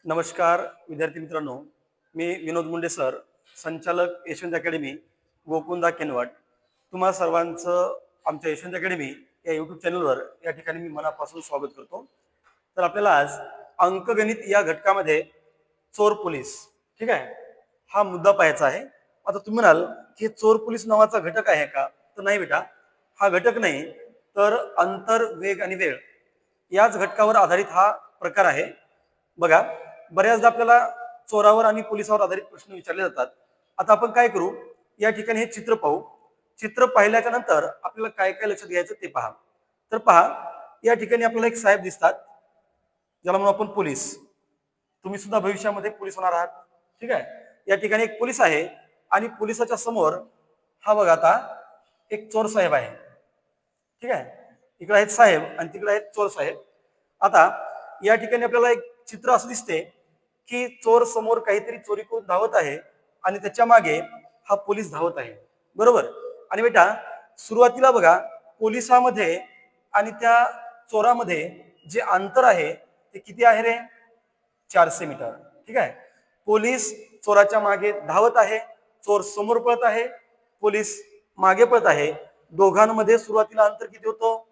नमस्कार विद्यार्थी मित्रांनो, मी विनोद मुंडे सर, संचालक यशवंत अकॅडमी, गोकुंदा केनवट. तुम्हा सर्वांचं आमच्या यशवंत अकॅडमी या यूट्यूब चॅनलवर या ठिकाणी मी मनापासून स्वागत करतो. तर आपल्याला आज अंकगणित या घटकामध्ये चोर पोलीस, ठीक आहे, हा मुद्दा पाहायचा आहे. आता तुम्ही म्हणाल की चोर पोलीस नावाचा घटक आहे का? तर नाही बेटा, हा घटक नाही, तर अंतर, वेग आणि वेळ याच घटकावर आधारित हा प्रकार आहे. बघा, बऱ्याचदा आपल्याला चोरावर आणि पोलिसावर आधारित प्रश्न विचारले जातात. आता आपण काय करू, या ठिकाणी हे चित्र पाहू. चित्र पाहिल्याच्या नंतर आपल्याला काय काय लक्षात घ्यायचं ते पहा. तर पहा, या ठिकाणी आपल्याला एक साहेब दिसतात, ज्याला म्हणून आपण पोलीस. तुम्ही सुद्धा भविष्यामध्ये पोलीस होणार आहात, ठीक आहे. या ठिकाणी एक पोलीस आहे आणि पोलिसाच्या समोर हा बघा आता एक चोर साहेब आहे, ठीक आहे. इकडे आहेत साहेब आणि तिकडे आहेत चोर साहेब. आता या ठिकाणी आपल्याला एक चित्र असं दिसते की चोर समोर काहीतरी चोरी करून धावत आहे आणि त्याच्या मागे हा पोलीस धावत आहे, बरोबर. आणि बेटा, सुरुवातीला बघा, पोलिसामध्ये आणि त्या चोरामध्ये जे अंतर आहे ते किती आहे रे? 400 मीटर, ठीक आहे. पोलीस चोराच्या मागे धावत आहे, चोर समोर पळत आहे, पोलीस मागे पळत आहे. दोघांमध्ये सुरुवातीला अंतर किती होतं?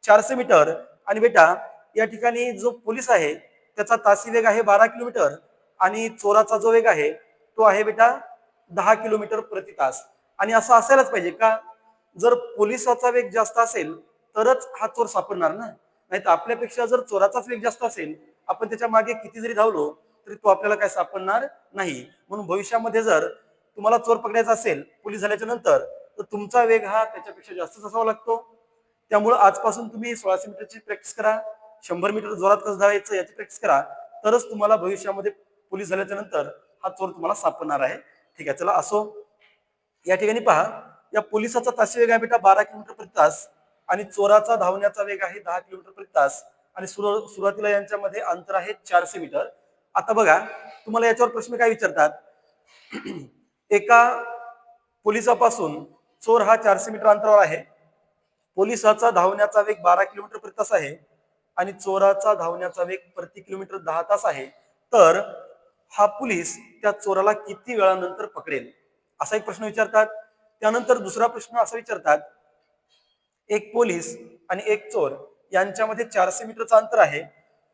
400 मीटर. आणि बेटा, या ठिकाणी जो पोलीस आहे त्याचा तासी वेग आहे 12 किलोमीटर आणि चोराचा जो वेग आहे तो आहे बेटा 10 किलोमीटर प्रति तास. आणि असं असायलाच पाहिजे का? जर पोलिसाचा वेग जास्त असेल तरच हा चोर सापडणार ना, नाही तर आपल्यापेक्षा जर चोराचाच वेग जास्त असेल, आपण त्याच्या मागे किती जरी धावलो तरी तो आपल्याला काय सापडणार नाही. म्हणून भविष्यामध्ये जर तुम्हाला चोर पकडायचा असेल पोलीस झाल्याच्या नंतर, तर तुमचा वेग हा त्याच्यापेक्षा जास्तच असावा लागतो. त्यामुळे आजपासून तुम्ही 1600 मीटरची प्रॅक्टिस करा, 100 मीटर जोरात कसं धावायचं याची प्रॅक्टिस करा, तरच तुम्हाला भविष्यामध्ये पोलीस झाल्याच्या नंतर हा चोर तुम्हाला सापडणार आहे. ठीक आहे, चला असो. या ठिकाणी पहा, या पोलिसाचा ताशी वेग आहे बेटा 12 किलोमीटर प्रति तास आणि चोराचा धावण्याचा वेग आहे 10 किलोमीटर प्रति तास आणि सुरुवातीला यांच्यामध्ये अंतर आहे 400 मीटर. आता बघा, तुम्हाला याच्यावर प्रश्न काय विचारतात? एका पोलिसापासून चोर हा 400 मीटर अंतरावर आहे, पोलिसाचा धावण्याचा वेग 12 किलोमीटर प्रति तास आहे आणि चोराचा धावण्याचा वेग प्रति किलोमीटर 10 तास आहे. तर हा पोलीस त्या चोराला किती वेळानंतर पकडेल, असा एक प्रश्न विचारतात. त्यानंतर दुसरा प्रश्न असा विचारतात, एक पोलीस आणि एक चोर यांच्यामध्ये 400 मीटरचं अंतर आहे,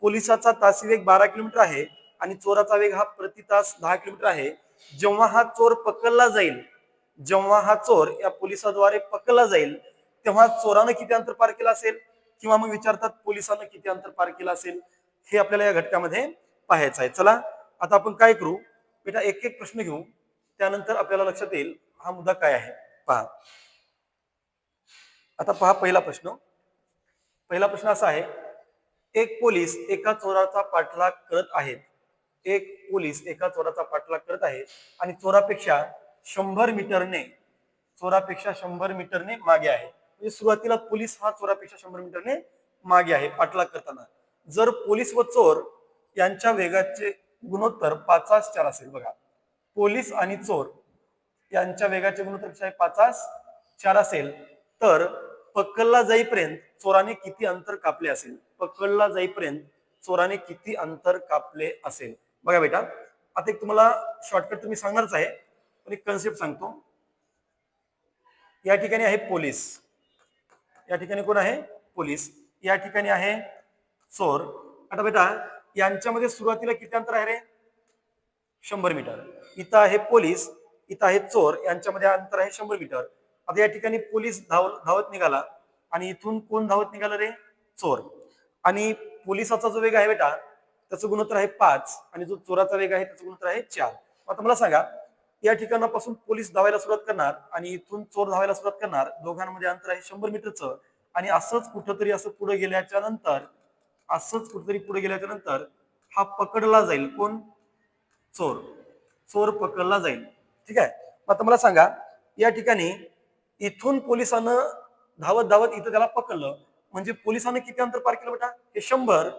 पोलिसाचा तासी वेग 12 किलोमीटर आहे आणि चोराचा वेग हा प्रति तास 10 किलोमीटर आहे. जेव्हा हा चोर पकडला जाईल, जेव्हा हा चोर या पोलिसाद्वारे पकडला जाईल, तेव्हा चोरानं किती अंतर पार केलं असेल, किंवा मग विचारतात पोलिसानं किती अंतर पार केलं असेल, हे आपल्याला या घटकामध्ये पाहायचं आहे. चला, आता आपण काय करू बेटा, एक एक प्रश्न घेऊ, त्यानंतर आपल्याला लक्षात येईल हा मुद्दा काय आहे. पहा, आता पहा पहिला प्रश्न. पहिला प्रश्न असा आहे, एक पोलीस एका चोराचा पाठलाग करत आहेत. एक पोलीस एका चोराचा पाठलाग करत आहे आणि चोरापेक्षा 100 मीटरने, चोरापेक्षा 100 मीटरने मागे आहे. म्हणजे सुरुवातीला पोलीस हा चोरापेक्षा 100 मीटरने मागे आहे पाठलाग करताना. जर पोलीस व चोर यांच्या वेगाचे गुणोत्तर 5:4 असेल, बघा, पोलीस आणि चोर यांच्या वेगाचे गुणोत्तर 5:4 असेल, तर पकडला जाईपर्यंत चोराने किती अंतर कापले असेल? पकडला जाईपर्यंत चोराने किती अंतर कापले असेल? बघा बेटा, आता एक तुम्हाला शॉर्टकट तुम्ही सांगणारच आहे, पण एक कन्सेप्ट सांगतो. या ठिकाणी आहे पोलीस, या ठिकाणी कोण आहे? पोलीस. या ठिकाणी आहे चोर. आता बेटा, यांच्यामध्ये सुरुवातीला किती अंतर आहे रे? 100 मीटर. इथं आहे पोलीस, इथं आहे चोर, यांच्यामध्ये अंतर आहे 100 मीटर. आता या ठिकाणी पोलीस धावत निघाला आणि इथून कोण धावत निघाला रे? चोर. आणि पोलिसाचा जो वेग आहे बेटा त्याचं गुणोत्तर आहे 5 आणि जो चोराचा वेग आहे त्याचं गुणोत्तर आहे 4. आता मला सांगा, या ठिकाणापासून पोलीस धावायला सुरुवात करणार आणि इथून चोर धावायला सुरुवात करणार, दोघांमध्ये अंतर आहे 100 मीटरचं. आणि असंच कुठंतरी असं पुढे गेल्याच्या नंतर, असंच कुठेतरी पुढे गेल्याच्या नंतर हा पकडला जाईल. कोण? चोर. चोर पकडला जाईल, ठीक आहे. आता मला सांगा, या ठिकाणी इथून पोलिसांना धावत धावत इथं त्याला पकडलं, म्हणजे पोलिसांना किती अंतर पार केलं बेटा? हे 100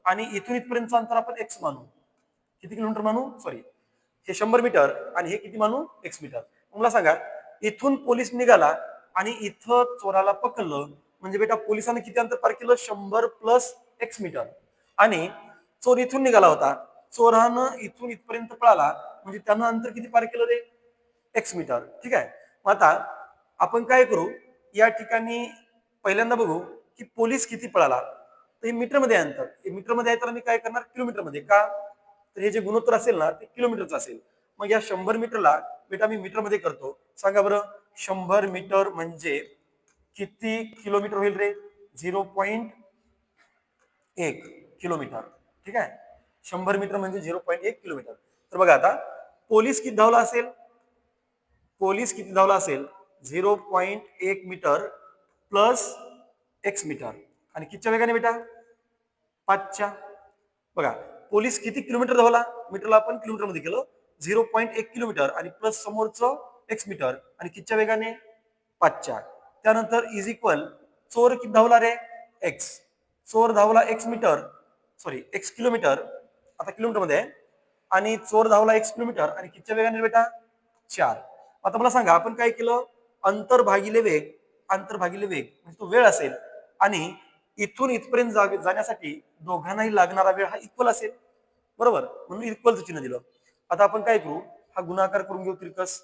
आणि इथून इथपर्यंतचं अंतर आपण एक्स मानू. किती किलोमीटर मानू? सॉरी, हे 100 मीटर आणि हे किती मानू? X metre. मला सांगा, इथून पोलीस निघाला आणि इथं चोराला पकडलं, म्हणजे बेटा पोलिसांनी किती अंतर पार केलं? 100 प्लस एक्स मीटर. आणि चोर इथून निघाला होता, चोरानं इथून इथपर्यंत पळाला म्हणजे त्यानं अंतर किती पार केलं रे? X metre. ठीक आहे. मग आता आपण काय करू, या ठिकाणी पहिल्यांदा बघू की पोलीस किती पळाला. तर हे मीटरमध्ये आहे अंतर. हे मीटरमध्ये आहे तर मी काय करणार, किलोमीटरमध्ये. का? तर हे जे गुणोत्तर असेल ना ते किलोमीटरचं असेल. मग या 100 मीटरला बेटा मी मीटरमध्ये करतो. सांगा बरं, 100 मीटर म्हणजे किती किलोमीटर होईल रे? 0.1 किलोमीटर. ठीक आहे. 100 मीटर म्हणजे 0.1 किलोमीटर. तर बघा आता पोलीस किती धावला असेल? पोलीस किती धावला असेल? 0.1 मीटर प्लस एक्स मीटर. आणि कितीच्या वेगाने बेटा? 5च्या. बघा पोलीस किती किलोमीटर धावला? मीटरला आपण किलोमीटर मध्ये केलं. 0.1 किलोमीटर आणि प्लस समोरचं एक्स मीटर आणि कितीच्या वेगाने? 5च्या. त्यानंतर इज इक्वल चोर किती धावला रे? एक्स. चोर धावला X metre, sorry X kilometre, आता किलोमीटर मध्ये आहे. आणि चोर धावला एक्स किलोमीटर आणि कितीच्या वेगाने बेटा? 4. आता मला सांगा आपण काय केलं? अंतर भागिले वेग, अंतर भागिले वेग म्हणजे तो वेळ असेल आणि इथून इथपर्यंत जाण्यासाठी दोघांनाही लागणारा वेळ हा इक्वल असेल. बरोबर, म्हणून इक्वलचं चिन्ह दिलं. आता आपण काय करू, हा गुणाकार करून घेऊ तिरकस.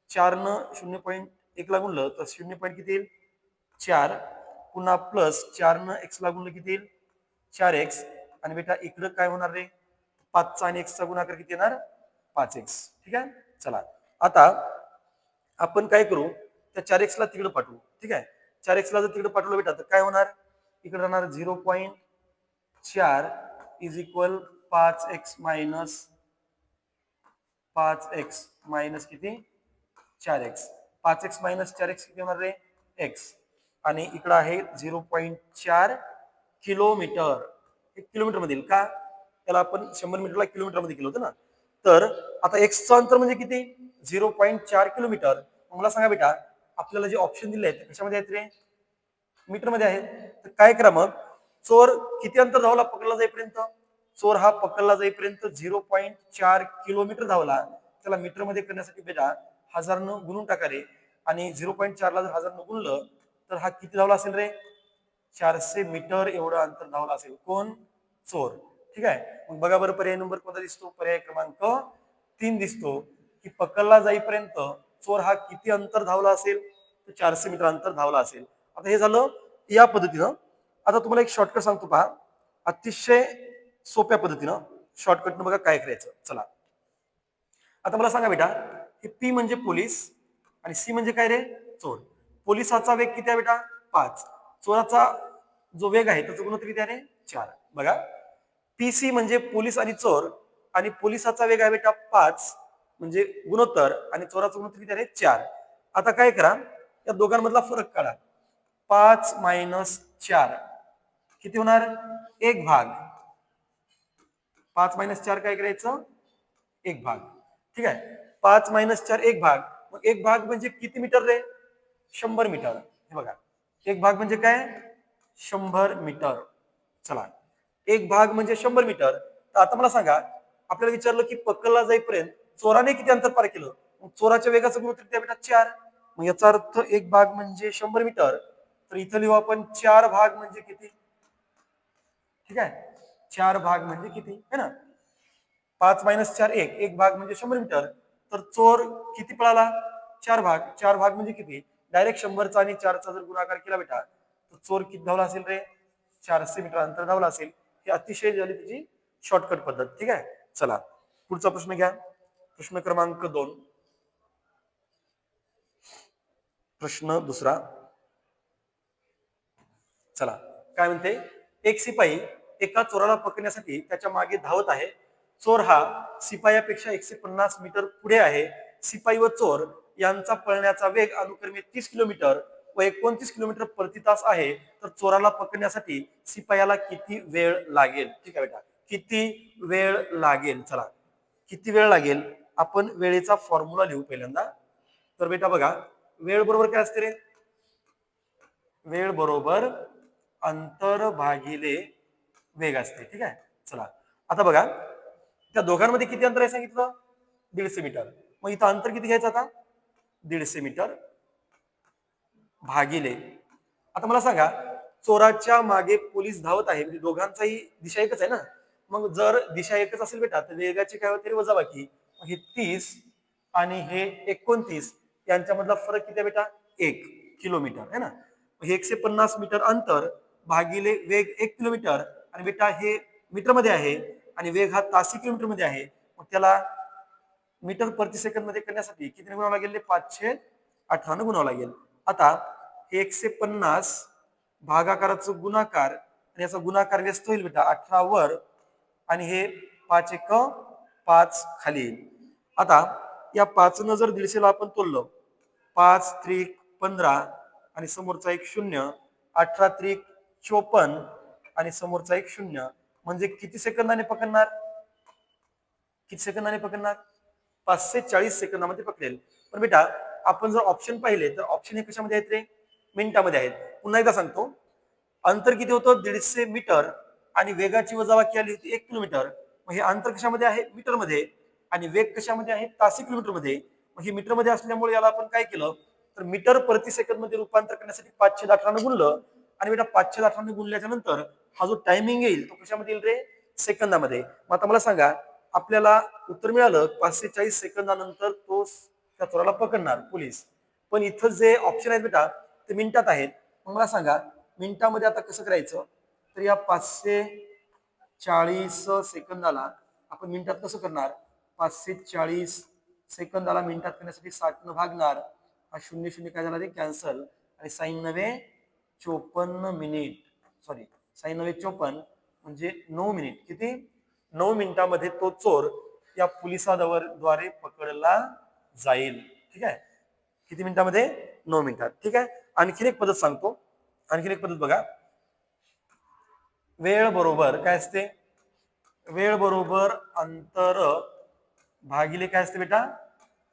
4 न 0.1 ला गुणलं तर 0 पॉईंट किती येईल? 4. पुन्हा प्लस 4 न एक्स ला गुणलं किती येईल? 4x. आणि बेटा इकडं काय होणार रे? 5चा आणि x चा गुणाकार किती येणार? 5x. ठीक आहे. चला आता आपण काय करू, त्या 4x ला तिकडे पाठवू. ठीक आहे. 4x ला जर तिकडे पाठवलं बेटा तर काय होणार? इकडे राहणार 0.4 is equal 5x minus 5x minus किती? 4x. 5x मायनस 4x किती होणार रे? x. आणि इकडं आहे 0.4 किलोमीटर. एक किलोमीटर मध्ये का? त्याला आपण 100 मीटरला किलोमीटर मध्ये केलं होतं ना. तर आता एक्सचं अंतर म्हणजे किती? 0.4 किलोमीटर. मला सांगा बेटा, आपल्याला जे ऑप्शन दिले आहेत कशामध्ये आहेत रे? मीटर मध्ये आहेत. तर काय करा मग, चोर किती अंतर धावला पकडला जाईपर्यंत? चोर हा पकडला जाईपर्यंत 0.4 किलोमीटर धावला. त्याला मीटर मध्ये करण्यासाठी बेटा 1000 न गुणून टाका रे. आणि 0.4 ला जर 1000 न गुणलं तर हा किती धावला असेल रे? 400 मीटर एवढं अंतर धावला असेल. कोण? चोर. ठीक आहे. मग बघा बरं पर्याय नंबर कोणता दिसतो? पर्याय क्रमांक 3 दिसतो की पकडला जाईपर्यंत चोर हा किती अंतर धावला असेल? तर 400 मीटर अंतर धावला असेल. आता हे झालं या पद्धतीनं. आता तुम्हाला एक शॉर्टकट सांगतो पहा, अतिशय सोप्या पद्धतीनं. शॉर्टकटनं बघा काय करायचं. चला आता मला सांगा बेटा, हे पी म्हणजे पोलीस आणि सी म्हणजे काय रे? चोर. पोलिसाचा वेग किती आहे बेटा? 5. चोराचा जो वेग आहे त्याचा गुणोत्तर किती आहे रे? 4. बघा पीसी म्हणजे पोलीस आणि चोर, आणि पोलिसाचा वेग आहे बेटा 5 म्हणजे गुणोत्तर, आणि चोराचा गुणोत्तर किती आहे रे? 4. आता काय करा, या दोघांमधला फरक काढा. 5 मायनस 4 किती होणार? 1 भाग. 5 मायनस 4 काय करायचं? 1 भाग. ठीक आहे. 5 मायनस 4 1 भाग. मग 1 भाग म्हणजे किती मीटर रे? 100 मीटर. हे बघा 1 भाग म्हणजे काय? 100 मीटर. चला 1 भाग म्हणजे 100 मीटर. तर आता मला सांगा, आपल्याला विचारलं की पकडला जाईपर्यंत चोराने किती अंतर पार केलं? मग चोराच्या वेगाचं गुणोत्तर किती आहे बेटा? 4. मग याचा अर्थ 1 भाग म्हणजे 100 मीटर. तर इथं लिहू आपण 4 भाग म्हणजे किती? ठीक आहे. 4 भाग म्हणजे किती है ना? 5 मायनस 4 1 भाग म्हणजे 100 मीटर. तर चोर किती पळाला? 4 भाग. 4 भाग म्हणजे किती? डायरेक्ट 100चा आणि 4चा जर गुणाकार केला बेटा तर चोर किती धावला असेल रे? 400 मीटर अंतर धावला असेल. ही अतिशय झाली त्याची शॉर्टकट पद्धत. ठीक आहे. चला पुढचा प्रश्न घ्या. प्रश्न क्रमांक 2. प्रश्न दुसरा. चला काय म्हणते, एक शिपाई एका चोराला पकडण्यासाठी त्याच्या मागे धावत आहे. चोर हा शिपायापेक्षा 150 मीटर पुढे आहे. शिपाई व चोर यांचा पळण्याचा वेग अनुक्रमे 30 किलोमीटर व 29 किलोमीटर प्रति तास आहे. तर चोराला पकडण्यासाठी शिपायाला किती वेळ लागेल? ठीक आहे बेटा, किती वेळ लागेल? चला किती वेळ लागेल, आपण वेळेचा फॉर्म्युला लिहू पहिल्यांदा. तर बेटा बघा, वेळ बरोबर काय असते रे? वेळ बरोबर अंतर भागिले वेग असते. ठीक आहे. चला आता बघा, त्या दोघांमध्ये किती अंतर आहे सांगितलं? 150 मीटर. मग इथं अंतर किती घ्यायचं आता? 150 मीटर भागिले. आता मला सांगा, चोराच्या मागे पोलीस धावत आहे म्हणजे दोघांचाही दिशा एकच आहे ना. मग जर दिशा एकच असेल बेटा तर वेगाची काय होते वजाबाकी, हे 30 आणि हे 29 यांच्यामधला फरक किती आहे बेटा 1 किलोमीटर आहे ना. हे 150 मीटर अंतर भागिले वेग 1 किलोमीटर, आणि बेटा हे मीटर मध्ये आहे आणि वेग हा तासी किलोमीटर मध्ये आहे. मग त्याला मीटर प्रति सेकंद मध्ये करण्यासाठी किती गुणावं लागेल, 518 गुणावं लागेल. आता हे 150 भागाकाराचं गुणाकार आणि याचा गुणाकार व्यस्त होईल बेटा 18 वर, आणि हे 5 एक 5 खाली येईल. आता या 5 न जर 150 ला आपण तोडलं, 5 त्रिक 15 आणि समोरचा एक 0, 18 त्रिक 54 आणि समोरचा एक 0, म्हणजे किती सेकंदाने पकडणार, किती सेकंदाने पकडणार, 540 सेकंदामध्ये पकडेल. पण बेटा आपण जर ऑप्शन पाहिले तर ऑप्शन हे कशामध्ये आहेत रे, मिनिटामध्ये आहेत. पुन्हा एकदा सांगतो, अंतर किती होतं 150 मीटर आणि वेगाची वजाबाकी आली होती 1 किलोमीटर. मग हे अंतर कशामध्ये आहे, मीटर मध्ये, आणि वेग कशामध्ये आहे, तासी किलोमीटर मध्ये. मग हे मीटर मध्ये असल्यामुळे याला आपण काय केलं तर मीटर प्रति सेकंद मध्ये रूपांतर करण्यासाठी 518 गुणलं, आणि बेटा 518 गुणल्याच्या नंतर हा जो टायमिंग येईल तो कशामध्ये येईल रे, सेकंदामध्ये. मग आता मला सांगा, आपल्याला उत्तर मिळालं 540 सेकंदानंतर तो त्या चोराला पकडणार पोलीस, पण इथं जे ऑप्शन आहेत बेटा ते मिनिटात आहेत. मग मला सांगा मिनिटामध्ये आता कसं करायचं, तर या 540 सेकंदाला आपण मिनिटात कसं करणार, 540 सेकंदाला मिनिटात करण्यासाठी 60 न भागणार, हा 0 0 काय झाला ते कॅन्सल, आणि 54 मिनिट, सॉरी 54 म्हणजे 9 मिनिट, किती 9 मिनिटामध्ये तो चोर या पोलिसाद्वारे पकडला जाईल. ठीक आहे, किती मिनिटामध्ये, 9 मिनिटात. ठीक आहे, आणखीन एक पद्धत सांगतो, आणखीन एक पद्धत बघा. वेळ बरोबर काय असते, वेळ बरोबर अंतर भागिले काय असते बेटा,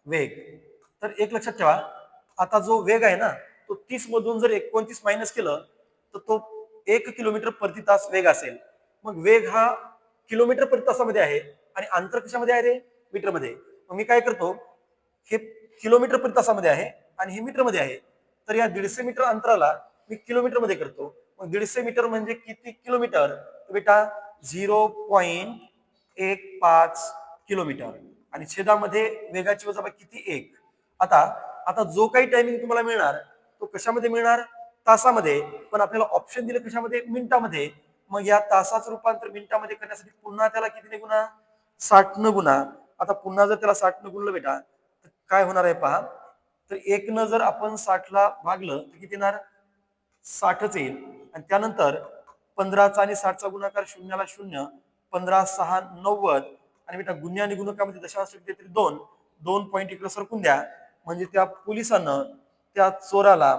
वेग. तर एक लक्षात ठेवा, आता जो वेग आहे ना तो 30 मधून जर 29 मायनस केलं तर तो 1 किलोमीटर प्रति तास वेग असेल. मग वेग हा किलोमीटर प्रति तासामध्ये आहे आणि अंतर कशामध्ये आहे रे, मीटर मध्ये. मग मी काय करतो, हे किलोमीटर प्रति तासामध्ये आहे आणि हे मीटर मध्ये आहे, तर या 150 मीटर अंतराला मी किलोमीटर मध्ये करतो. मग 150 मीटर म्हणजे किती किलोमीटर, बेटा 0.15 किलोमीटर, आणि छेदामध्ये वेगाची वजाबाकी किती 1. आता आता जो काही टायमिंग तुम्हाला मिळणार तो कशामध्ये मिळणार, तासामध्ये, पण आपल्याला ऑप्शन दिले कशामध्ये, मिनिटामध्ये. मग या तासाचं रूपांतर मिनिटामध्ये करण्यासाठी पुन्हा त्याला कितीने गुणा, 60 न गुणा. आता पुन्हा जर त्याला 60 न गुणलं बेटा तर काय होणार आहे पहा, तर 1 न जर आपण 60 ला भागलं तर किती येणार, 60च येईल. आणि त्यानंतर 15चा आणि 60चा गुणाकार, 0 ला 0, 15 6 90, आणि बेटा गुन्हे आणि गुणकामध्ये दशांश तरी 2 2 पॉईंट इकडे सरकून द्या, म्हणजे त्या पोलिसानं त्या चोराला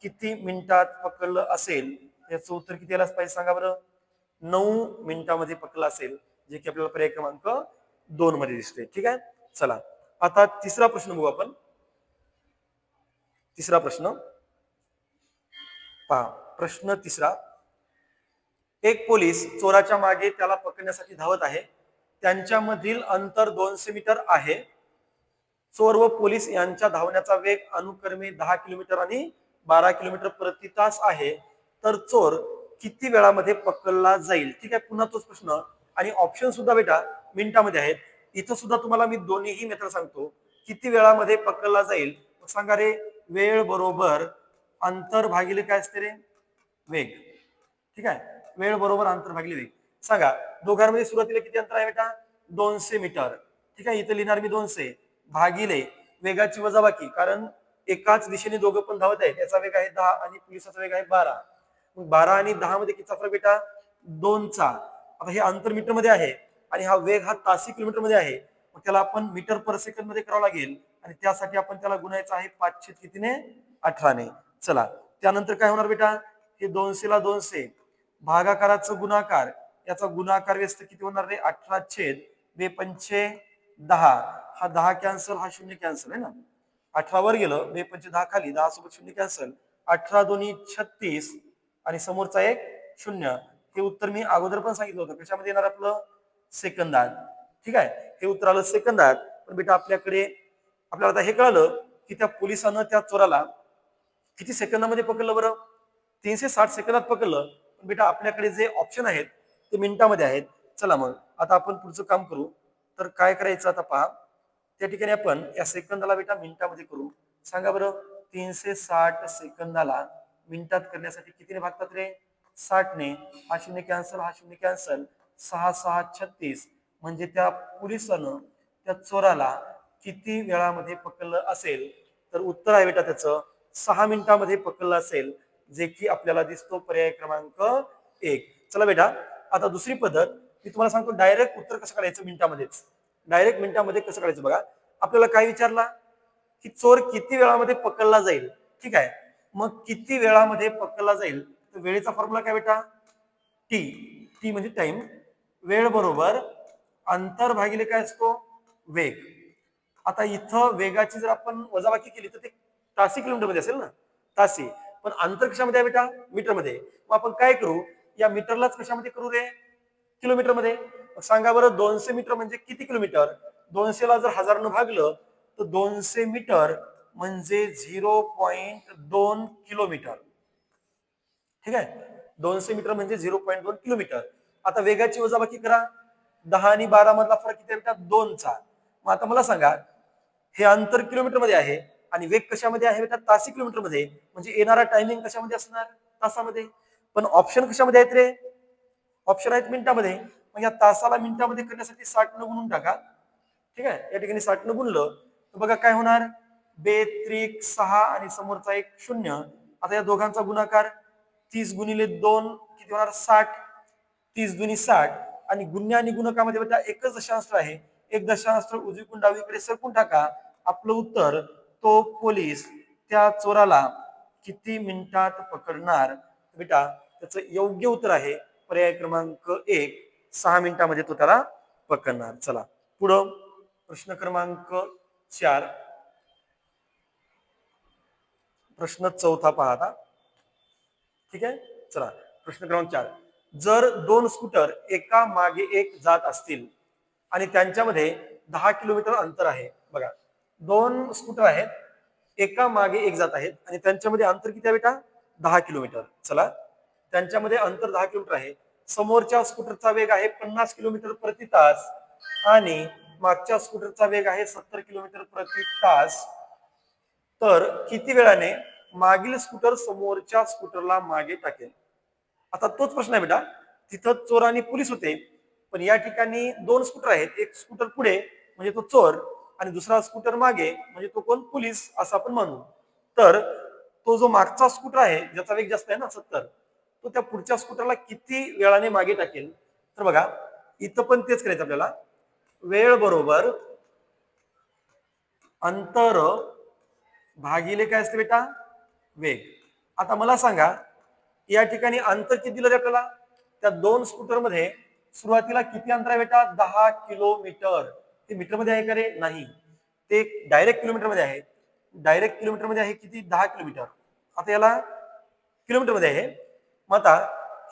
किती मिनिटात पकडलं असेल, याचं उत्तर किती यायलाच पाहिजे सांगा बरं, 9 मिनिटामध्ये पकडलं असेल, जे की आपल्याला पर्याय क्रमांक 2 मध्ये दिसते. ठीक आहे, चला आता तिसरा प्रश्न बघू आपण. तिसरा प्रश्न पहा, प्रश्न तिसरा, एक पोलीस चोराच्या मागे त्याला पकडण्यासाठी धावत आहे, त्यांच्यामधील अंतर 200 मीटर आहे. चोर व पोलीस यांच्या धावण्याचा वेग अनुक्रमे 10 किलोमीटर आणि 12 किलोमीटर प्रति तास आहे, तर चोर किती वेळामध्ये पकडला जाईल. ठीक आहे, पुन्हा तोच प्रश्न, आणि ऑप्शन सुद्धा बेटा मिनिटामध्ये आहेत. इथं सुद्धा तुम्हाला मी दोन्हीही मेथड सांगतो, किती वेळामध्ये पकडला जाईल. सांगा रे, वेळ बरोबर अंतर भागिले काय असते रे, वेग. ठीक आहे, वेळ बरोबर अंतर भागिले वेग. सांगा दोघांमध्ये सुरुवातीला किती अंतर आहे बेटा, 200 मीटर. ठीक आहे, इथं लिहिणार मी 200 भागिले वेगाची वजाबाकी, कारण एकाच दिशेने दोघं पण धावत आहेत, याचा वेग आहे 10 आणि पोलिसाचा वेग आहे 12. मग 12 आणि 10 मध्ये कितीचा फरक बेटा, 2चा. आता हे अंतर मीटर मध्ये आहे आणि हा वेग हा तासी किलोमीटर मध्ये आहे, मग त्याला आपण मीटर पर सेकंद मध्ये करावं लागेल, आणि त्यासाठी आपण त्याला गुणायचं आहे 5 कितीने, 18ने. चला त्यानंतर काय होणार बेटा, हे 200 ला 200 भागाकाराचं गुणाकार, याचा गुणाकार व्यस्त किती होणार रे, 18/2 10. हा 10 कॅन्सल, हा 0 कॅन्सल आहे ना, 18 वर गेलं, 2 10 खाली, 10 सोबत 0 कॅन्सल, 18 दोन्ही 36 आणि समोरचा एक 0. हे उत्तर मी अगोदर पण सांगितलं होतं, कशामध्ये येणार आपलं, सेकंदात. ठीक आहे, हे उत्तर आलं सेकंदात. पण बेटा आपल्याला आता हे कळलं की त्या पोलिसानं त्या चोराला किती सेकंदामध्ये पकडलं बरं, 360 सेकंदात पकडलं. पण बेटा आपल्याकडे जे ऑप्शन आहेत ते मिनिटामध्ये आहेत. चला मग आता आपण पुढचं काम करू. तर काय करायचं आता पहा. त्या ठिकाणी आपण या सेकंदाला बेटा मिनिटामध्ये करू. सांगा बरं, 360 सेकंदाला मिनिटात करण्यासाठी कितीने भागतात रे? 60 ने. हा शून्य कॅन्सल, हा शून्य कॅन्सल. 6 6 36. म्हणजे त्या पोलिसानं त्या चोराला किती वेळामध्ये पकडलं असेल? तर उत्तर आहे बेटा त्याचं 6 मिनिटामध्ये पकडलं असेल, जे की आपल्याला दिसतो पर्याय क्रमांक 1. चला बेटा, आता दुसरी पद्धत मी तुम्हाला सांगतो. डायरेक्ट उत्तर कसं काढायचं मिनिटामध्येच. डायरेक्ट मिनिटामध्ये कसं काढायचं बघा. आपल्याला काय विचारला की चोर किती वेळामध्ये पकडला जाईल. ठीक आहे, मग किती वेळामध्ये पकडला जाईल, तर वेळेचा फॉर्म्युला काय बेटा? टी. टी म्हणजे टाइम. वेळ बरोबर अंतर भागिले काय असतो? वेग. आता इथं वेगाची जर आपण वजाबाकी केली तर ते तासी किलोमीटर मध्ये असेल ना, तासी. पण अंतर कशामध्ये आहे बेटा? मीटर मध्ये. मग आपण काय करू, या मीटरलाच कशामध्ये करू रे? किलोमीटर मध्ये. सांगा बरं, 200 मीटर म्हणजे किती किलोमीटर? 200 ला जर 1000 न भागलं तर 200 मीटर म्हणजे 0.2 किलोमीटर. ठीक आहे, 200 मीटर म्हणजे 0.2 किलोमीटर. आता वेगाची वजाबाकी करा. 10 आणि 12 मधला फरक किती बेटा? 2चा. मग आता मला सांगा, हे अंतर किलोमीटर मध्ये आहे आणि वेग कशामध्ये आहे बेटा? तासी किलोमीटर मध्ये. म्हणजे येणारा टायमिंग कशामध्ये असणार? तासामध्ये. पण ऑप्शन कशामध्ये आहेत रे? ऑप्शन आहेत मिनिटामध्ये. मग या तासाला मिनिटामध्ये करण्यासाठी 60 न गुणून टाका. ठीक आहे, या ठिकाणी 60 न गुणलं तर बघा काय होणार? 2 6 आणि समोरचा एक 0. आता या दोघांचा गुणाकार 30 गुणिले 2 किती होणार? 60. 30 दुनी 60. आणि गुण्य आणि गुणकामध्ये बेटा एकच दशांश आहे. एक दशांश उजवीकडून डावीकडे सरकून टाका. आपलं उत्तर, तो पोलीस त्या चोराला किती मिनिटात पकडणार? बेटा त्याचं योग्य उत्तर आहे पर्याय क्रमांक 1. 6 मिनिटामध्ये तो त्याला पकडणार. चला पुढं प्रश्न क्रमांक 4. प्रश्न चौथा पाहता. ठीक आहे, चला प्रश्न क्रमांक 4. जर 2 स्कूटर एका मागे एक जात असतील आणि त्यांच्यामध्ये 10 किलोमीटर अंतर आहे. बघा, 2 स्कूटर आहेत, एका मागे एक जात आहेत आणि त्यांच्यामध्ये अंतर किती आहे बेटा? 10 किलोमीटर. चला, त्यांच्यामध्ये अंतर 10 किलोमीटर आहे. समोरच्या स्कूटरचा वेग आहे 50 किलोमीटर प्रति तास आणि मागच्या स्कूटरचा वेग आहे 70 किलोमीटर प्रति तास. तर किती वेळाने मागील स्कूटर समोरच्या स्कूटरला मागे टाकेल? आता तोच प्रश्न आहे बेटा. तिथं चोर आणि पोलीस होते, पण या ठिकाणी 2 स्कूटर आहेत. एक स्कूटर पुढे म्हणजे तो चोर आणि दुसरा स्कूटर मागे म्हणजे तो कोण? पोलीस, असं आपण म्हणू. तर तो जो मागचा स्कूटर आहे, ज्याचा वेग जास्त आहे ना 70, तो त्या पुढच्या स्कूटरला किती वेळाने मागे टाकेल? तर बघा, इथं पण तेच करायचं आपल्याला. वेळ बरोबर अंतर भागिले काय असते बेटा? वेग. आता मला सांगा, या ठिकाणी अंतर किती दिलं आपल्याला? त्या 2 स्कूटर मध्ये सुरुवातीला किती अंतर आहे बेटा? 10 किलोमीटर. ते मीटर मध्ये आहे का रे? नाही, ते डायरेक्ट किलोमीटर मध्ये आहे. डायरेक्ट किलोमीटर मध्ये आहे किती? 10 किलोमीटर. आता याला किलोमीटर मध्ये आहे. मग आता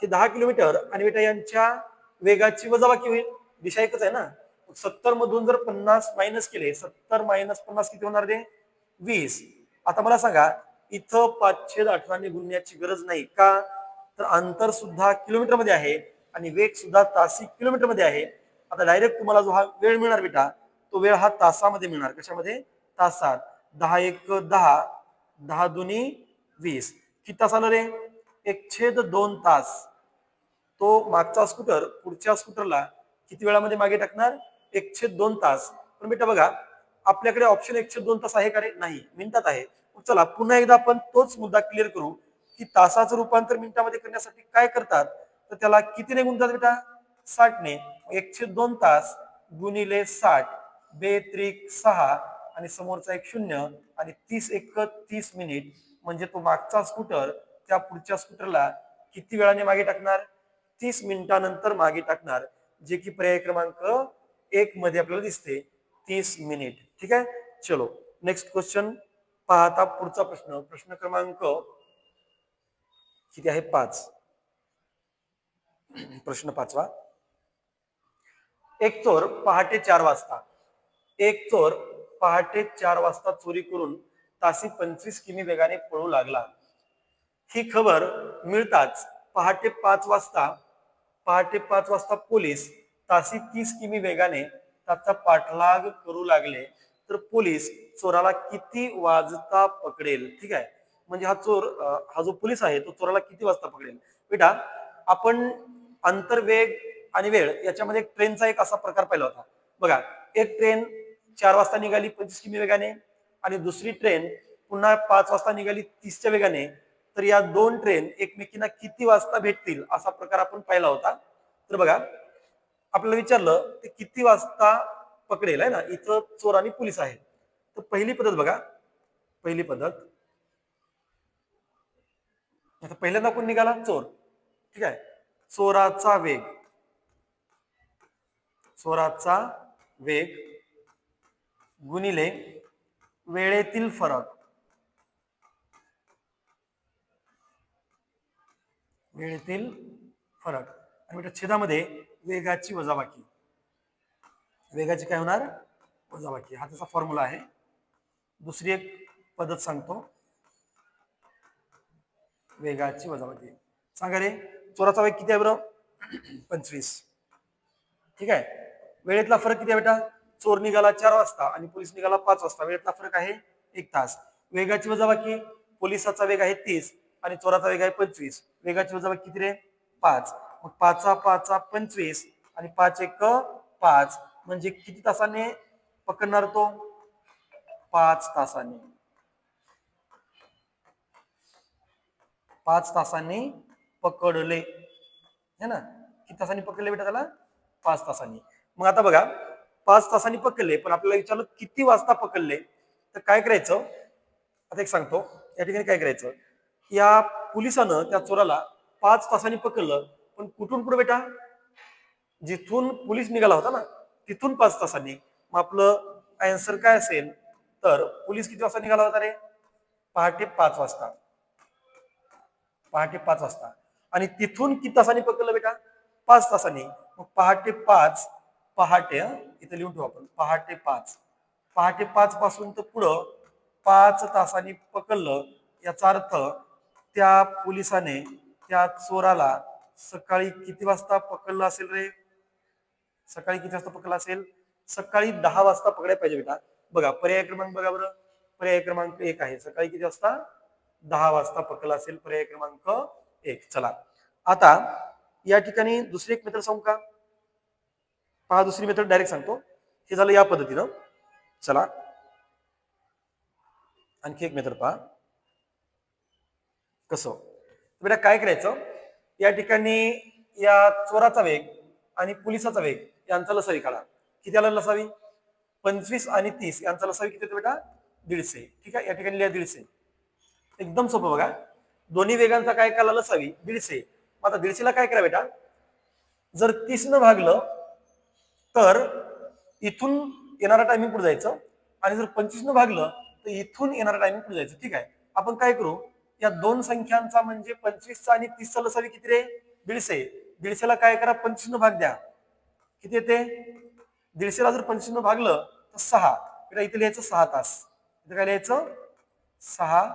हे 10 किलोमीटर आणि बेटा यांच्या वेगाची वजाबाकी होईल. दिशा एकच आहे ना. 70 मधून जर 50 मायनस केले, 70 मायनस 50 किती होणार रे? 20. आता मला सांगा, इथं 5/18 ने गुणण्याची गरज नाही का? तर अंतर सुद्धा किलोमीटर मध्ये आहे आणि वेग सुद्धा तासी किलोमीटर मध्ये आहे. आता डायरेक्ट तुम्हाला जो हा वेळ मिळणार बेटा, तो वेळ हा तासामध्ये मिळणार. कशामध्ये? तासात. 10 1 10, 10 दुनी 20. किती तास आलं रे? 1/2 तास. तो मागचा स्कूटर पुढच्या स्कूटरला किती वेळामध्ये मागे टाकणार? 1/2 तास. पण बेटा बघा, आपल्याकडे ऑप्शन 1/2 तास आहे का रे? नाही, मिनिटात आहे. चला पुन्हा एकदा आपण तोच मुद्दा क्लिअर करू की तासाचं रूपांतर मिनिटामध्ये करण्यासाठी काय करतात? तर त्याला कितीने गुणतात बेटा? 60 ने. 1/2 तास गुणिले 60, 2 6 आणि समोरचा एक 0 आणि 30 1 30 मिनिट. म्हणजे तो मागचा स्कूटर त्या पुढच्या स्कूटरला किती वेळाने मागे टाकणार? 30 मिनिटानंतर मागे टाकणार, जे की पर्याय क्रमांक 1 मध्ये आपल्याला दिसते. 30 मिनिट. ठीक आहे, चलो नेक्स्ट क्वेश्चन पाहता. पुढचा प्रश्न, प्रश्न क्रमांक किती आहे? 5. प्रश्न 5वा. एक चोर पहाटे 4 वाजता एक चोर पहाटे 4 वाजता चोरी करून तासी 25 किमी वेगाने पळू लागला. ही खबर मिळताच पहाटे 5 वाजता पोलीस तासी 30 किमी वेगाने त्याचा पाठलाग करू लागले तर पोलीस चोराला किती वाजता पकडेल? ठीक आहे, म्हणजे हा चोर हा जो पोलीस आहे तो चोराला किती वाजता पकडेल? बेटा, आपण अंतरवेग आणि वेळ याच्यामध्ये ट्रेनचा एक असा प्रकार पाहिला होता बघा. एक ट्रेन 4 वाजता निघाली 25 किमी वेगाने आणि दुसरी ट्रेन पुन्हा 5 वाजता निघाली 30च्या वेगाने. तर या दोन ट्रेन एकमेकींना किती वाजता भेटतील असा प्रकार आपण पाहिला होता. तर बघा, आपल्याला विचारलं ते किती वाजता पकडेल आहे ना, इथं चोर आणि पोलीस आहे. तर पहिली पद्धत बघा, पहिली पद्धत, आता पहिल्यांदा कोण निघाला? चोर. ठीक आहे, चोराचा वेग, चोराचा वेग गुणिले वेळेतील फरक, वेळेतील फरक आणि बेटा छेदामध्ये वेगाची वजाबाकी, वेगाची काय होणार? वजाबाकी. हा त्याचा फॉर्म्युला आहे. दुसरी एक पद्धत सांगतो, वेगाची वजाबाकी. सांगा रे, चोराचा वेग किती आहे बरं? 25. ठीक आहे, वेळेतला फरक किती आहे बेटा? चोर निघाला 4 वाजता आणि पोलीस निघाला 5 वाजता, वेळेतला फरक आहे 1 तास. वेगाची वजाबाकी, पोलिसाचा वेग आहे 30 आणि चोराचा वेग आहे 25. वेगाची वजाबाकी किती रे? 5. मग 5 5 25 आणि 5 1 5, म्हणजे किती तासाने पकडणार तो? 5 तासाने. 5 तासांनी पकडले है ना? किती तासांनी पकडले बेटा त्याला? 5 तासांनी. मग आता बघा, 5 तासांनी पकडले, पण आपल्याला विचारलं किती वाजता पकडले. तर काय करायचं, आता एक सांगतो. या ठिकाणी काय करायचं, या पोलिसानं त्या चोराला 5 तासांनी पकडलं, पण कुठून पुढे बेटा? जिथून पोलीस निघाला होता ना तिथून 5 तासांनी. मग आपलं आन्सर काय असेल, तर पोलीस किती वाजता निघाला होता रे? पहाटे 5 वाजता. पहाटे 5 वाजता. आणि तिथून किती तासांनी पकडलं बेटा? 5 तासांनी. मग पहाटे 5, पहाटे इथे लिहून ठेवू आपण, पहाटे 5. पहाटे 5 पासून तर पुढं 5 तासांनी पकडलं. याचा अर्थ त्या पोलिसाने त्या चोराला सकाळी किती वाजता पकडलं असेल रे? सकाळी किती वाजता पकडलं असेल? सकाळी 10 वाजता पकडायला पाहिजे बेटा. बघा पर्याय क्रमांक बघा बरं, पर्याय क्रमांक 1 आहे. सकाळी किती वाजता? 10 वाजता पकडला असेल, पर्याय क्रमांक 1. चला, आता या ठिकाणी दुसरी एक मेथड सांगू का? पहा, दुसरी मेथड डायरेक्ट सांगतो. हे झालं या पद्धतीनं. चला, आणखी एक मेथड पहा कसं. बेटा काय करायचं, या ठिकाणी या चोराचा वेग आणि पोलिसाचा वेग यांचा लसावी काढा. किती आला लसावी? 25 आणि 30 यांचा लसावी किती होतो बेटा? 150. ठीक आहे, या ठिकाणी लिहा 150. एकदम सोपं बघा, दोन्ही वेगांचा काय काढला? लसावी 150. आता 150 ला काय करा बेटा, जर 30 न भागलं तर इथून येणारा टायमिंग पुढे जायचं आणि जर 25 न भागलं तर इथून येणारा टायमिंग पुढे जायचं. ठीक आहे, आपण काय करू, या दोन संख्यांचा म्हणजे 25चा आणि 30चा लसावी किती रे? 150. 150 ला काय करा, 25 न भाग द्या. किती येते? 150 ला जर 25 न भागलं तर 6. इथे लिहायचं 6 तास. इथे काय लिहायचं? 6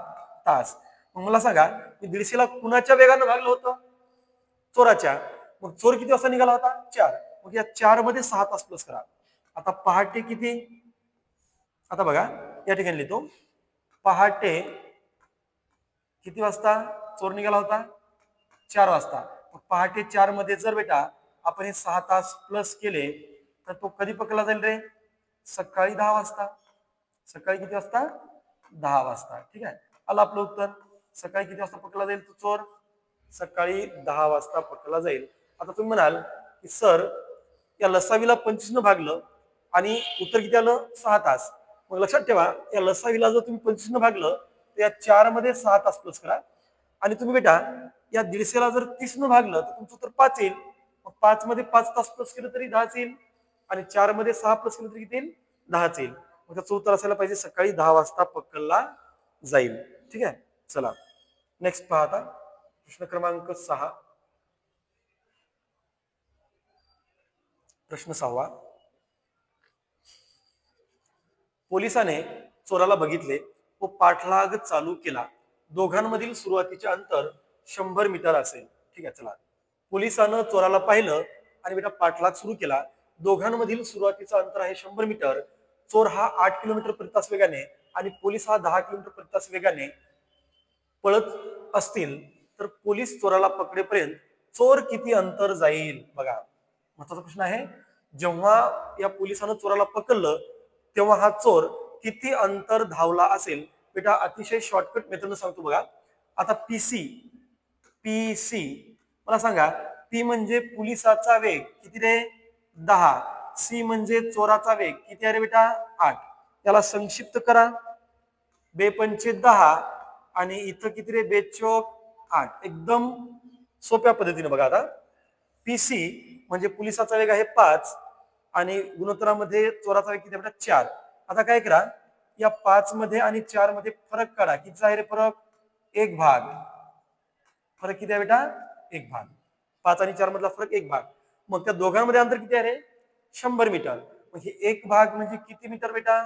तास. मग मला सांगा, मी 150 ला कुणाच्या वेगानं भागलं होतं? चोराच्या. मग चोर किती वाजता निघाला होता? 4. मग या 4 मध्ये 6 तास प्लस करा. आता पहाटे किती? आता बघा, या ठिकाणी लिहितो, पहाटे किती वाजता चोर निघाला होता? 4 वाजता. मग पहाटे 4 मध्ये जर बेटा आपण हे 6 तास प्लस केले तर तो कधी पकडला जाईल रे? सकाळी 10 वाजता. सकाळी किती वाजता? 10 वाजता. ठीक आहे, आलं आपलं उत्तर. सकाळी किती वाजता पकडला जाईल तो चोर? सकाळी 10 वाजता पकडला जाईल. आता तुम्ही म्हणाल की सर, या लसावीला 25 न भागलं आणि उत्तर किती आलं? 6 तास. मग लक्षात ठेवा, या लसावीला जर तुम्ही 25 न भागलं तर या 4 मध्ये 6 तास प्लस करा. आणि तुम्ही बेटा या 150 ला जर 30 न भागलं तर तुमचं उत्तर 5 येईल. मग 5 मध्ये 5 तास प्लस केलं तरी 10 येईल आणि 4 मध्ये 6 प्लस केलं तरी किती येईल? 10 येईल. मग त्याचं उत्तर असायला पाहिजे सकाळी 10 वाजता पकडला जाईल. ठीक आहे, चला नेक्स्ट पहा. आता प्रश्न क्रमांक 6. प्रश्न 6. पोलिसाने चोराला बघितले व पाठलाग चालू केला. दोघांमधील सुरुवातीचे अंतर 100 मीटर असेल. ठीक आहे, चला. पोलिसानं चोराला पाहिलं आणि बेटा पाठलाग सुरू केला. दोघांमधील सुरुवातीचं अंतर आहे 100 मीटर. चोर हा 8 किलोमीटर प्रति तास वेगाने आणि पोलीस हा 10 किलोमीटर प्रति तास वेगाने पळत असतील तर पोलीस चोराला पकडेपर्यंत चोर किती अंतर जाईल? बघा, महत्वाचा प्रश्न आहे. जेव्हा या पोलिसानं चोराला पकडलं तेव्हा हा चोर किती अंतर धावला असेल? बेटा अतिशय शॉर्टकट मेथडनं सांगतो बघा. आता पीसी पीसी मला सांगा, पी म्हणजे पोलिसाचा वेग किती रे? 10. सी म्हणजे चोराचा वेग किती आहे रे बेटा? 8. याला संक्षिप्त करा. बेपंचे 10 आणि इथं किती रे? बेचोक 8. एकदम सोप्या पद्धतीने बघा. आता पीसी म्हणजे पोलिसाचा वेग आहे 5 आणि गुणोत्तरामध्ये चोराचा वेग किती बेटा? 4. आता काय करा, या 5 मध्ये आणि 4 मध्ये फरक काढा. किती आहे रे फरक? 1 भाग. फरक किती आहे बेटा? 1 भाग. 5 आणि 4 मधला फरक 1 भाग. मग त्या दोघांमध्ये अंतर किती आहे रे? 100 मीटर. मग हे 1 भाग म्हणजे किती मीटर बेटा?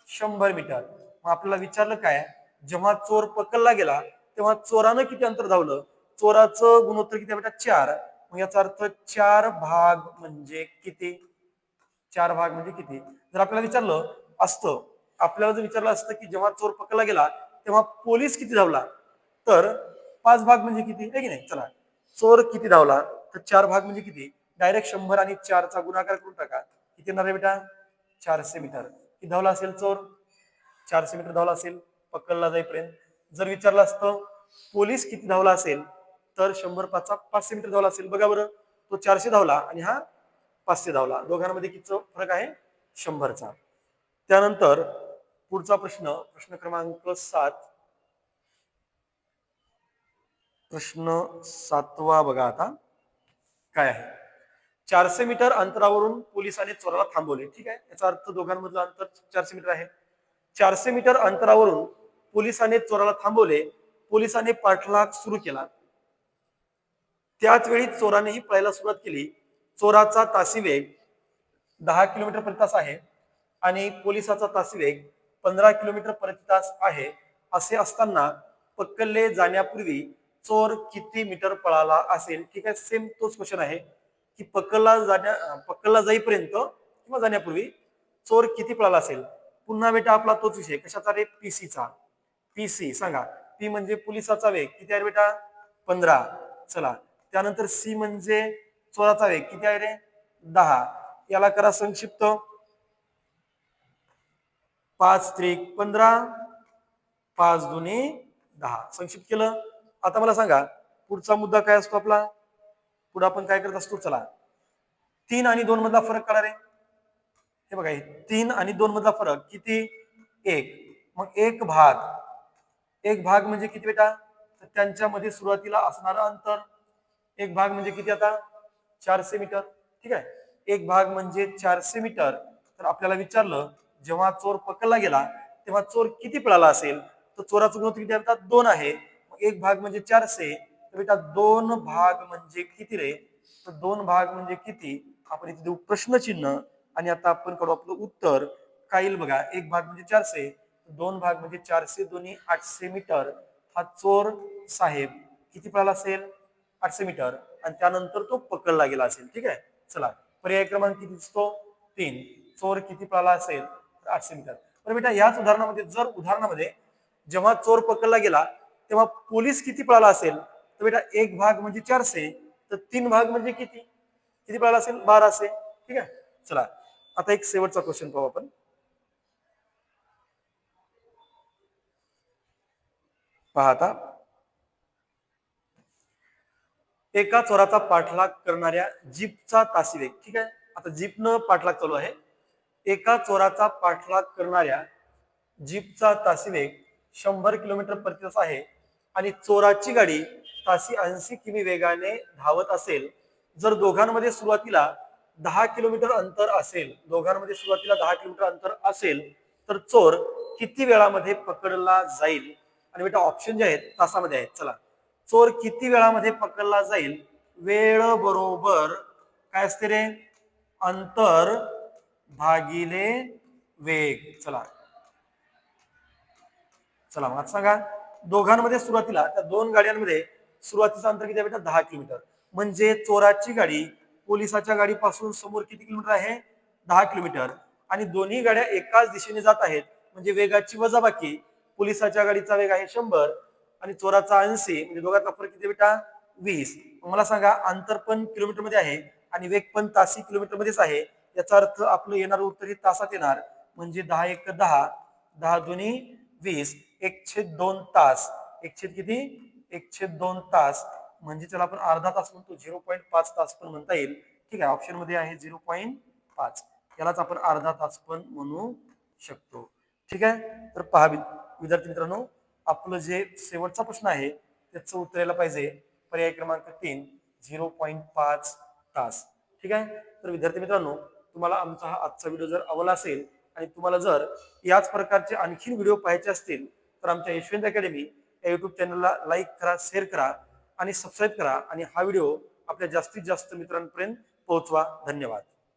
100 मीटर. मग आपल्याला विचारलं काय, जेव्हा चोर पकडला गेला तेव्हा चोरानं किती अंतर धावलं? चोराचं गुणोत्तर किती आहे बेटा? 4. मग याचा अर्थ 4 भाग म्हणजे किती? 4 भाग म्हणजे किती? जर आपल्याला विचारलं असतं, आपल्याला जर विचारलं असतं की जेव्हा चोर पकडला गेला तेव्हा पोलीस किती धावला, तर 5 भाग म्हणजे किती आहे की नाही? चला, चोर किती धावला तर 4 भाग म्हणजे किती? डायरेक्ट 100 आणि 4 चा गुणाकार करून टाका. किती येणार आहे बेटा? 400 मीटर. किती धावला असेल चोर? 400 मीटर धावला असेल पकडला जाईपर्यंत. जर विचारलं असतं पोलीस किती धावला असेल तर 100 5 500 मीटर धावला असेल. बघा बरं, तो 400 धावला आणि हा 500 धावला. दोघांमध्ये किती फरक आहे? 100 चा. त्यानंतर पुढचा प्रश्न, प्रश्न क्रमांक 7. प्रश्न 7वा बघा आता काय आहे. 400 मीटर अंतरावरून पोलिसांनी चोराला थांबवले. ठीक आहे, याचा अर्थ दोघांमधलं अंतर 400 मीटर आहे. 400 मीटर अंतरावरून पोलिसांनी चोराला थांबवले. पोलिसांनी पाठलाग सुरू केला. त्याच वेळी चोरानेही पळायला सुरुवात केली. चोराचा तासी वेग 10 किलोमीटर प्रति तास आहे आणि पोलिसाचा तासी वेग 15 किलोमीटर प्रति तास आहे. असे असताना पकडले जाण्यापूर्वी चोर किती मीटर पळाला असेल? ठीक आहे, सेम तोच क्वेश्चन आहे की पकडला जाईपर्यंत किंवा जाण्यापूर्वी चोर किती पळाला असेल. पुन्हा बेटा आपला तोच विषय कशाचा रे? पीसीचा. पीसी सांगा, पी म्हणजे पोलिसाचा वेग किती आहे बेटा? 15. चला, त्यानंतर सी म्हणजे चोराचा वेग किती आहे रे? 10. याला करा संक्षिप्त. 5 त्रिक 15, 5 दुनी 10. संक्षिप्त केलं. आता मला सांगा पुढचा मुद्दा काय असतो आपला? पुढे आपण काय करत असतो? चला, 3 आणि 2 मधला फरक काढा रे. हे बघा, 3 आणि 2 मधला फरक किती? 1. मग 1 भाग म्हणजे किती बेटा? तर त्यांच्यामध्ये सुरुवातीला असणारं अंतर. 1 भाग म्हणजे किती आता? 400 मीटर. ठीक आहे, 1 भाग म्हणजे 400 मीटर. तर आपल्याला विचारलं जेव्हा चोर पकडला गेला तेव्हा चोर किती पळाला असेल? तर चोराचं गुणोत्तर किती आहे? 2 आहे. 1 भाग म्हणजे 400. तर बेटा 2 भाग म्हणजे किती रे? तर 2 भाग म्हणजे किती? आपण इथे देऊ प्रश्नचिन्ह आणि आता आपण काढू आपलं उत्तर. काय येईल बघा. 1 भाग म्हणजे 400, 2 भाग म्हणजे 400 दोन्ही 800 मीटर. हा चोर साहेब किती पळाला असेल? 800 मीटर आणि त्यानंतर तो पकडला गेला असेल. ठीक आहे, चला, पर्याय क्रमांक किती दिसतो? 3. चोर किती पळाला असेल? 800 मीटर. तर बेटा याच उदाहरणामध्ये जेव्हा चोर पकडला गेला तेव्हा पोलीस किती पळाला असेल? तर बेटा 1 भाग म्हणजे 400, तर 3 भाग म्हणजे किती? किती पळाला असेल? 1200. ठीक आहे, चला, आता एक शेवटचा क्वेश्चन पाहू आपण. पहा आता, एका चोराचा पाठलाग करणाऱ्या जीपचा तासी वेग. ठीक आहे, आता जीपनं पाठलाग चालू आहे. एका चोराचा पाठलाग करणाऱ्या जीपचा तासी वेग 100 किलोमीटर प्रति तास आहे आणि चोराची गाडी तासी 80 किमी वेगाने धावत असेल. जर दोघांमध्ये सुरुवातीला 10 किलोमीटर अंतर असेल तर चोर किती वेळामध्ये पकडला जाईल? आणि बेटा ऑप्शन जे आहेत तासामध्ये आहेत. चला, चोर किती वेळामध्ये पकडला जाईल? वेळ बरोबर काय असते रे? अंतर भागिले वेग. चला चला, मग सांगा, दोघांमध्ये सुरुवातीला त्या दोन गाड्यांमध्ये सुरुवातीचं अंतर किती आहे बेटा? 10 किलोमीटर. म्हणजे चोराची गाडी पोलिसाच्या गाडीपासून समोर किती किलोमीटर आहे? 10 किलोमीटर. आणि दोन्ही गाड्या एकाच दिशेने जात आहेत, म्हणजे वेगाची वजाबाकी. पोलिसाच्या गाडीचा वेग आहे 100 आणि चोराचा 80, म्हणजे दोघांचा फरक किती बेटा? 20. मला सांगा, अंतर पण किलोमीटर मध्ये आहे आणि वेग पण तासी किलोमीटर मध्येच आहे. याचा अर्थ आपलं येणारं उत्तर हे तासात येणार. म्हणजे 10 एक 10, 10 दोन्ही 20, 1/2 तास. 1 किती? 1/2 तास. म्हणजे त्याला आपण अर्धा तास म्हणतो, 0.5 तास पण म्हणता येईल. ठीक आहे, ऑप्शन मध्ये आहे 0.5. यालाच आपण अर्धा तास पण म्हणू शकतो. ठीक आहे, तर पहा विद्यार्थी मित्रांनो, आपलं जे शेवटचा प्रश्न आहे त्याचं उत्तर यायला पाहिजे पर्याय क्रमांक 3, 0.5 तास. ठीक आहे, तर विद्यार्थी मित्रांनो, तुम्हाला आमचा हा आजचा व्हिडिओ जर आवडला असेल आणि तुम्हाला जर याच प्रकारचे आणखीन व्हिडिओ पाहायचे असतील तर आमच्या यशवंत अकॅडमी या युट्यूब चॅनलला लाईक करा, शेअर करा आणि सबस्क्राईब करा आणि हा व्हिडिओ आपल्या जास्तीत जास्त मित्रांपर्यंत पोहोचवा. धन्यवाद.